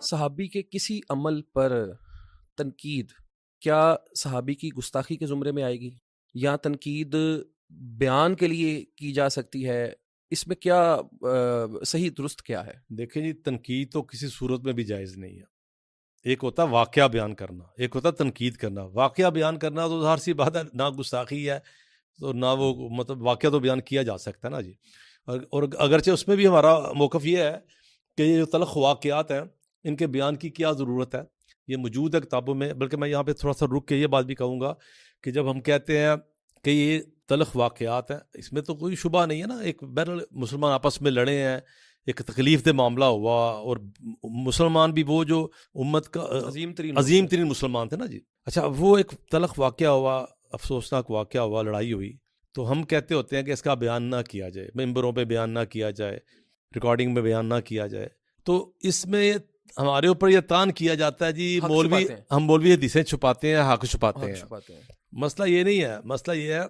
صحابی کے کسی عمل پر تنقید کیا صحابی کی گستاخی کے زمرے میں آئے گی، یا تنقید بیان کے لیے کی جا سکتی ہے؟ اس میں کیا صحیح درست کیا ہے؟ دیکھیں جی، تنقید تو کسی صورت میں بھی جائز نہیں ہے۔ ایک ہوتا ہے واقعہ بیان کرنا، ایک ہوتا ہے تنقید کرنا۔ واقعہ بیان کرنا تو ظاہر سی بات ہے، نہ گستاخی ہے تو نہ وہ مطلب واقعہ تو بیان کیا جا سکتا ہے نا جی۔ اور اگرچہ اس میں بھی ہمارا موقف یہ ہے کہ یہ جو تلخ واقعات ہیں ان کے بیان کی کیا ضرورت ہے، یہ موجود ہے کتابوں میں۔ بلکہ میں یہاں پہ تھوڑا سا رک کے یہ بات بھی کہوں گا کہ جب ہم کہتے ہیں کہ یہ تلخ واقعات ہیں، اس میں تو کوئی شبہ نہیں ہے نا۔ ایک بہرحال مسلمان آپس میں لڑے ہیں، ایک تکلیف دہ معاملہ ہوا، اور مسلمان بھی وہ جو امت کا عظیم ترین مسلمان تھے نا جی۔ اچھا، وہ ایک تلخ واقعہ ہوا، افسوسناک واقعہ ہوا، لڑائی ہوئی، تو ہم کہتے ہوتے ہیں کہ اس کا بیان نہ کیا جائے، ممبروں پہ بیان نہ کیا جائے، ریکارڈنگ میں بیان نہ کیا جائے۔ تو اس میں ہمارے اوپر یہ تان کیا جاتا ہے جی مولوی، ہم مولوی حدیثیں چھپاتے ہیں، حق چھپاتے ہیں۔ مسئلہ یہ نہیں ہے، مسئلہ یہ ہے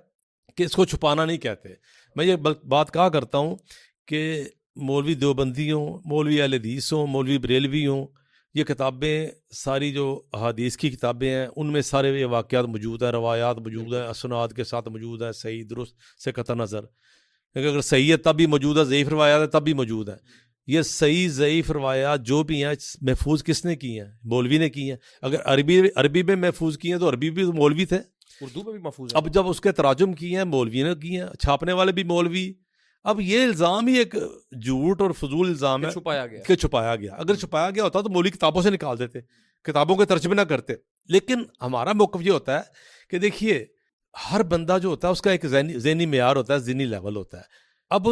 کہ اس کو چھپانا نہیں کہتے۔ میں یہ بات کہا کرتا ہوں کہ مولوی دیوبندی ہوں، مولوی اہل حدیث ہوں، مولوی بریلوی ہوں، یہ کتابیں ساری جو احادیث کی کتابیں ہیں ان میں سارے یہ واقعات موجود ہیں، روایات موجود ہیں، اسناد کے ساتھ موجود ہیں، صحیح درست سے قطع نظر۔ اگر صحیح ہے تب بھی موجود ہے، ضعیف روایات ہے تب بھی موجود ہے۔ یہ صحیح ضعیف روایات جو بھی ہیں محفوظ کس نے کی ہیں؟ مولوی نے کی ہیں۔ اگر عربی میں محفوظ کی ہیں تو عربی بھی مولوی تھے، اردو میں بھی محفوظ ہے۔ اب جب اس کے تراجم کی ہیں مولوی نے کی ہیں، چھاپنے والے بھی مولوی۔ اب یہ الزام ہی ایک جھوٹ اور فضول الزام ہے کہ چھپایا گیا۔ اگر چھپایا گیا ہوتا تو مولوی کتابوں سے نکال دیتے، کتابوں کے ترجمے نہ کرتے۔ لیکن ہمارا موقف یہ ہوتا ہے کہ دیکھیے، ہر بندہ جو ہوتا ہے اس کا ایک ذہنی معیار ہوتا ہے، ذہنی لیول ہوتا ہے۔ اب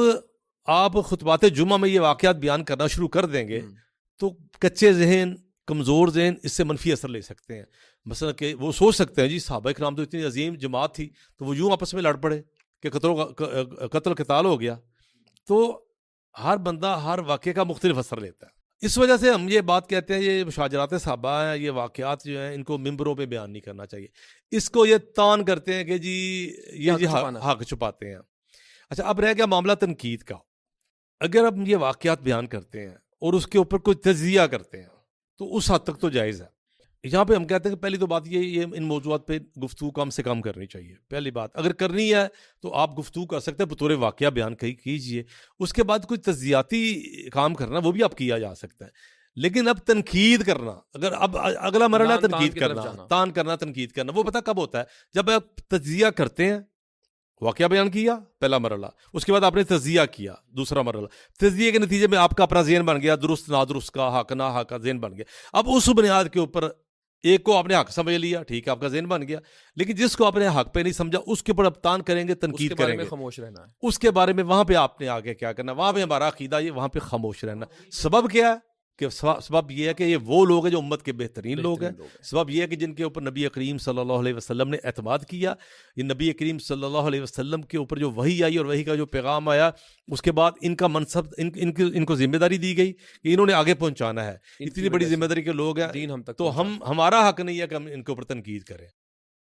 آپ خطبات جمعہ میں یہ واقعات بیان کرنا شروع کر دیں گے تو کچے ذہن، کمزور ذہن اس سے منفی اثر لے سکتے ہیں۔ مثلا کہ وہ سوچ سکتے ہیں جی صحابہ کرام تو اتنی عظیم جماعت تھی تو وہ یوں آپس میں لڑ پڑے کہ قتل قتال ہو گیا۔ تو ہر بندہ ہر واقعے کا مختلف اثر لیتا ہے۔ اس وجہ سے ہم یہ بات کہتے ہیں یہ مشاجرات صحابہ ہیں، یہ واقعات جو ہیں ان کو ممبروں پہ بیان نہیں کرنا چاہیے۔ اس کو یہ تان کرتے ہیں کہ جی یہ حق چھپاتے ہیں۔ اچھا، اب رہ گیا معاملہ تنقید کا۔ اگر ہم یہ واقعات بیان کرتے ہیں اور اس کے اوپر کوئی تجزیہ کرتے ہیں تو اس حد تک تو جائز ہے۔ یہاں پہ ہم کہتے ہیں کہ پہلی تو بات یہ ان موضوعات پہ گفتگو کم سے کم کرنی چاہیے۔ پہلی بات، اگر کرنی ہے تو آپ گفتگو کر سکتے ہیں، بطور واقعہ بیان کیجئے۔ اس کے بعد کوئی تجزیاتی کام کرنا وہ بھی آپ کیا جا سکتا ہے۔ لیکن اب تنقید کرنا، اگر اب اگلا مرحلہ تنقید کرنا، تان کرنا، تنقید کرنا، وہ پتہ کب ہوتا ہے؟ جب آپ تجزیہ کرتے ہیں، واقعہ بیان کیا پہلا مرحلہ، اس کے بعد آپ نے تجزیہ کیا دوسرا مرحلہ۔ تجزیے کے نتیجے میں آپ کا اپنا ذہن بن گیا، درست نادرست کا، حق نہ حق کا ذہن بن گیا۔ اب اس بنیاد کے اوپر ایک کو آپ نے حق سمجھ لیا، ٹھیک ہے، آپ کا ذہن بن گیا۔ لیکن جس کو آپ نے حق پہ نہیں سمجھا اس کے اوپر اب تان کریں گے، تنقید کریں گے، خاموش رہنا ہے اس کے بارے میں۔ وہاں پہ آپ نے آگے کیا کرنا، وہاں پہ ہمارا عقیدہ یہ، وہاں پہ خاموش رہنا۔ سبب کیا ہے کہ سبب یہ ہے کہ یہ وہ لوگ ہیں جو امت کے بہترین لوگ ہیں۔ سبب یہ ہے کہ جن کے اوپر نبی کریم صلی اللہ علیہ وسلم نے اعتماد کیا۔ یہ نبی کریم صلی اللہ علیہ وسلم کے اوپر جو وحی آئی اور وحی کا جو پیغام آیا، اس کے بعد ان کا منصب، ان کو ذمہ داری دی گئی کہ انہوں نے آگے پہنچانا ہے۔ اتنی بڑی ذمہ داری کے لوگ ہیں، تو ہمارا حق نہیں ہے کہ ہم ان کے اوپر تنقید کریں۔